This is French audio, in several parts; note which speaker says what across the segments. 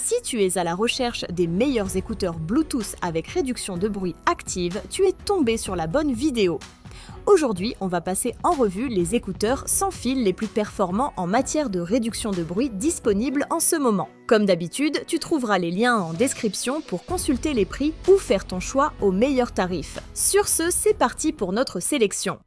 Speaker 1: Si tu es à la recherche des meilleurs écouteurs Bluetooth avec réduction de bruit active, tu es tombé sur la bonne vidéo. Aujourd'hui, on va passer en revue les écouteurs sans fil les plus performants en matière de réduction de bruit disponibles en ce moment. Comme d'habitude, tu trouveras les liens en description pour consulter les prix ou faire ton choix au meilleur tarif. Sur ce, c'est parti pour notre sélection.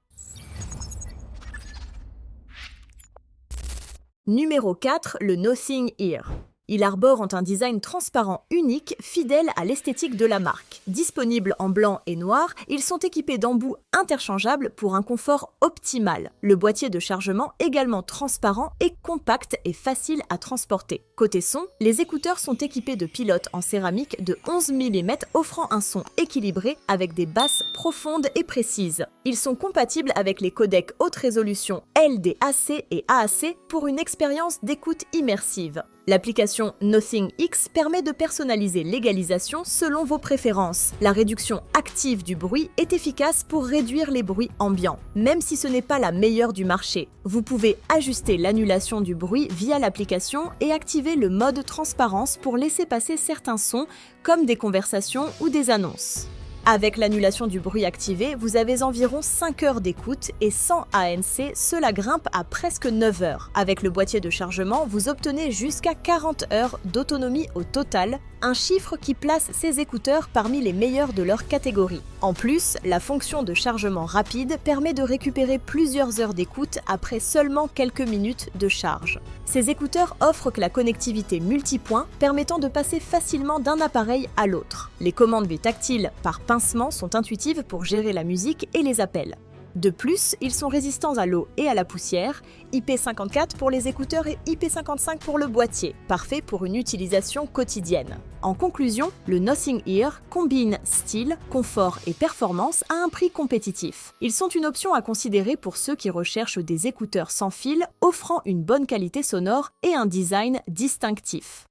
Speaker 1: Numéro 4, le Nothing Ear. Il arbore un design transparent unique, fidèle à l'esthétique de la marque. Disponibles en blanc et noir, ils sont équipés d'embouts interchangeables pour un confort optimal. Le boîtier de chargement également transparent et compact et facile à transporter. Côté son, les écouteurs sont équipés de pilotes en céramique de 11 mm offrant un son équilibré avec des basses profondes et précises. Ils sont compatibles avec les codecs haute résolution LDAC et AAC pour une expérience d'écoute immersive. L'application Nothing X permet de personnaliser l'égalisation selon vos préférences. La réduction active du bruit est efficace pour réduire les bruits ambiants, même si ce n'est pas la meilleure du marché. Vous pouvez ajuster l'annulation du bruit via l'application et activer le mode transparence pour laisser passer certains sons, comme des conversations ou des annonces. Avec l'annulation du bruit activé, vous avez environ 5 heures d'écoute et sans ANC, cela grimpe à presque 9 heures. Avec le boîtier de chargement, vous obtenez jusqu'à 40 heures d'autonomie au total, un chiffre qui place ces écouteurs parmi les meilleurs de leur catégorie. En plus, la fonction de chargement rapide permet de récupérer plusieurs heures d'écoute après seulement quelques minutes de charge. Ces écouteurs offrent la connectivité multipoint permettant de passer facilement d'un appareil à l'autre. Les commandes tactiles par pincement sont intuitives pour gérer la musique et les appels. De plus, ils sont résistants à l'eau et à la poussière, IP54 pour les écouteurs et IP55 pour le boîtier, parfait pour une utilisation quotidienne. En conclusion, le Nothing Ear combine style, confort et performance à un prix compétitif. Ils sont une option à considérer pour ceux qui recherchent des écouteurs sans fil, offrant une bonne qualité sonore et un design distinctif.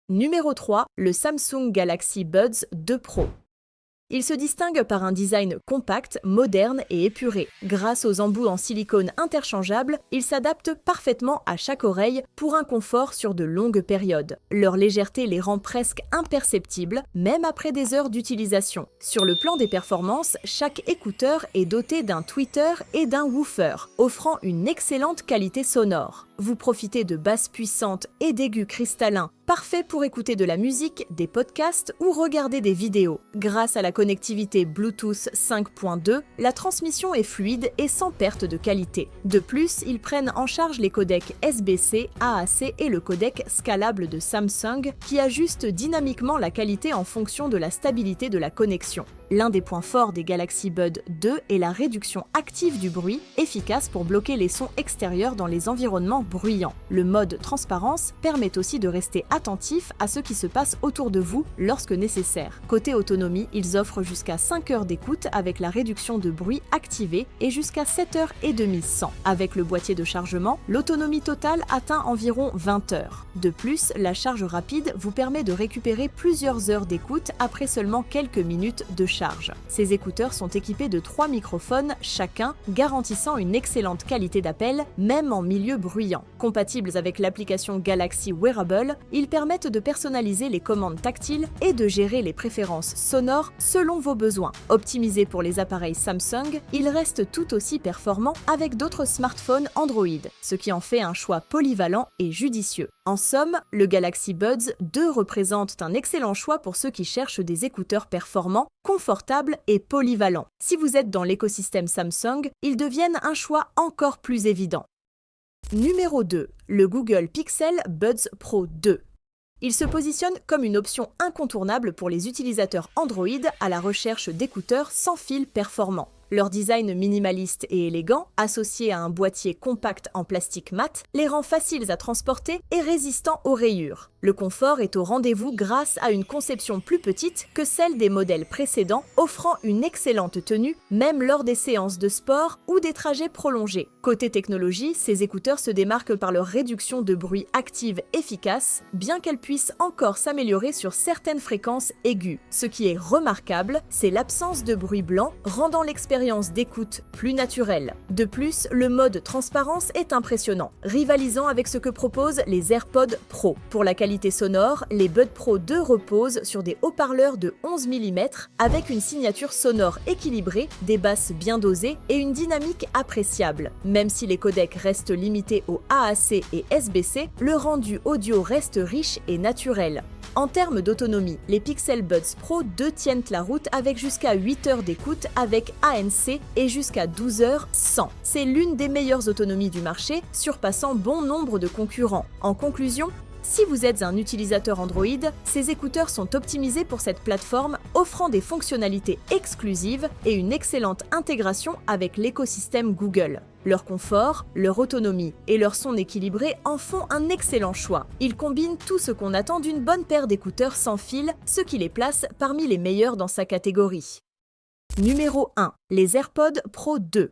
Speaker 1: Numéro 3, le Samsung Galaxy Buds 2 Pro. Il se distingue par un design compact, moderne et épuré. Grâce aux embouts en silicone interchangeables, il s'adapte parfaitement à chaque oreille pour un confort sur de longues périodes. Leur légèreté les rend presque imperceptibles, même après des heures d'utilisation. Sur le plan des performances, chaque écouteur est doté d'un tweeter et d'un woofer, offrant une excellente qualité sonore. Vous profitez de basses puissantes et d'aigus cristallins, parfait pour écouter de la musique, des podcasts ou regarder des vidéos. Grâce à la connectivité Bluetooth 5.2, la transmission est fluide et sans perte de qualité. De plus, ils prennent en charge les codecs SBC, AAC et le codec scalable de Samsung qui ajuste dynamiquement la qualité en fonction de la stabilité de la connexion. L'un des points forts des Galaxy Buds 2 est la réduction active du bruit, efficace pour bloquer les sons extérieurs dans les environnements bruyants. Le mode transparence permet aussi de rester attentif à ce qui se passe autour de vous lorsque nécessaire. Côté autonomie, ils offrent jusqu'à 5 heures d'écoute avec la réduction de bruit activée et jusqu'à 7h30 sans. Avec le boîtier de chargement, l'autonomie totale atteint environ 20 heures. De plus, la charge rapide vous permet de récupérer plusieurs heures d'écoute après seulement quelques minutes de charge. Ces écouteurs sont équipés de 3 microphones chacun, garantissant une excellente qualité d'appel, même en milieu bruyant. Compatibles avec l'application Galaxy Wearable, ils permettent de personnaliser les commandes tactiles et de gérer les préférences sonores selon vos besoins. Optimisés pour les appareils Samsung, ils restent tout aussi performants avec d'autres smartphones Android, ce qui en fait un choix polyvalent et judicieux. En somme, le Galaxy Buds 2 représente un excellent choix pour ceux qui cherchent des écouteurs performants, confortables et polyvalents. Si vous êtes dans l'écosystème Samsung, ils deviennent un choix encore plus évident. Numéro 2, le Google Pixel Buds Pro 2. Il se positionne comme une option incontournable pour les utilisateurs Android à la recherche d'écouteurs sans fil performants. Leur design minimaliste et élégant, associé à un boîtier compact en plastique mat, les rend faciles à transporter et résistants aux rayures. Le confort est au rendez-vous grâce à une conception plus petite que celle des modèles précédents, offrant une excellente tenue même lors des séances de sport ou des trajets prolongés. Côté technologie, ces écouteurs se démarquent par leur réduction de bruit active efficace, bien qu'elles puissent encore s'améliorer sur certaines fréquences aiguës. Ce qui est remarquable, c'est l'absence de bruit blanc, rendant l'expérience d'écoute plus naturelle. De plus, le mode transparence est impressionnant, rivalisant avec ce que proposent les AirPods Pro. Pour la qualité qualité sonore, les Buds Pro 2 reposent sur des haut-parleurs de 11 mm avec une signature sonore équilibrée, des basses bien dosées et une dynamique appréciable. Même si les codecs restent limités au AAC et SBC, le rendu audio reste riche et naturel. En termes d'autonomie, les Pixel Buds Pro 2 tiennent la route avec jusqu'à 8 heures d'écoute avec ANC et jusqu'à 12 heures sans. C'est l'une des meilleures autonomies du marché, surpassant bon nombre de concurrents. En conclusion, si vous êtes un utilisateur Android, ces écouteurs sont optimisés pour cette plateforme, offrant des fonctionnalités exclusives et une excellente intégration avec l'écosystème Google. Leur confort, leur autonomie et leur son équilibré en font un excellent choix. Ils combinent tout ce qu'on attend d'une bonne paire d'écouteurs sans fil, ce qui les place parmi les meilleurs dans sa catégorie. Numéro 1. Les AirPods Pro 2.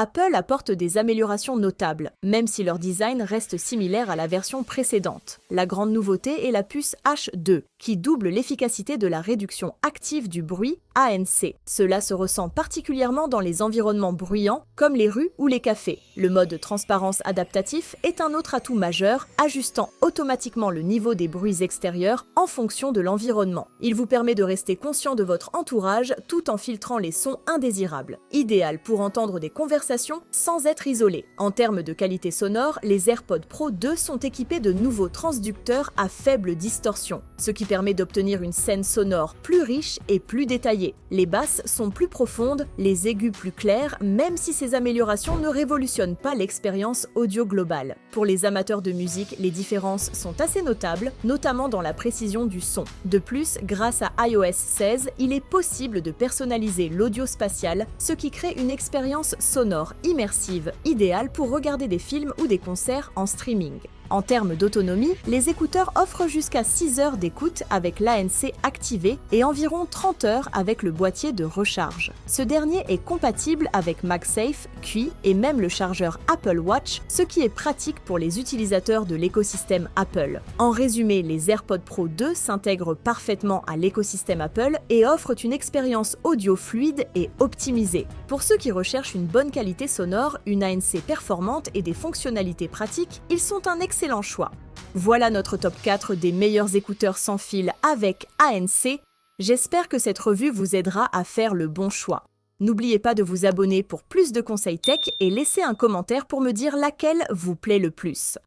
Speaker 1: Apple apporte des améliorations notables, même si leur design reste similaire à la version précédente. La grande nouveauté est la puce H2, qui double l'efficacité de la réduction active du bruit ANC. Cela se ressent particulièrement dans les environnements bruyants, comme les rues ou les cafés. Le mode transparence adaptatif est un autre atout majeur, ajustant automatiquement le niveau des bruits extérieurs en fonction de l'environnement. Il vous permet de rester conscient de votre entourage tout en filtrant les sons indésirables. Idéal pour entendre des conversations sans être isolé. En termes de qualité sonore, les AirPods Pro 2 sont équipés de nouveaux transducteurs à faible distorsion, ce qui permet d'obtenir une scène sonore plus riche et plus détaillée. Les basses sont plus profondes, les aigus plus clairs, même si ces améliorations ne révolutionnent pas l'expérience audio globale. Pour les amateurs de musique, les différences sont assez notables, notamment dans la précision du son. De plus, grâce à iOS 16, il est possible de personnaliser l'audio spatial, ce qui crée une expérience sonore immersive, idéale pour regarder des films ou des concerts en streaming. En termes d'autonomie, les écouteurs offrent jusqu'à 6 heures d'écoute avec l'ANC activé et environ 30 heures avec le boîtier de recharge. Ce dernier est compatible avec MagSafe, QI et même le chargeur Apple Watch, ce qui est pratique pour les utilisateurs de l'écosystème Apple. En résumé, les AirPods Pro 2 s'intègrent parfaitement à l'écosystème Apple et offrent une expérience audio fluide et optimisée. Pour ceux qui recherchent une bonne qualité sonore, une ANC performante et des fonctionnalités pratiques, ils sont un excellent choix. Voilà notre top 4 des meilleurs écouteurs sans fil avec ANC. J'espère que cette revue vous aidera à faire le bon choix. N'oubliez pas de vous abonner pour plus de conseils tech et laissez un commentaire pour me dire laquelle vous plaît le plus.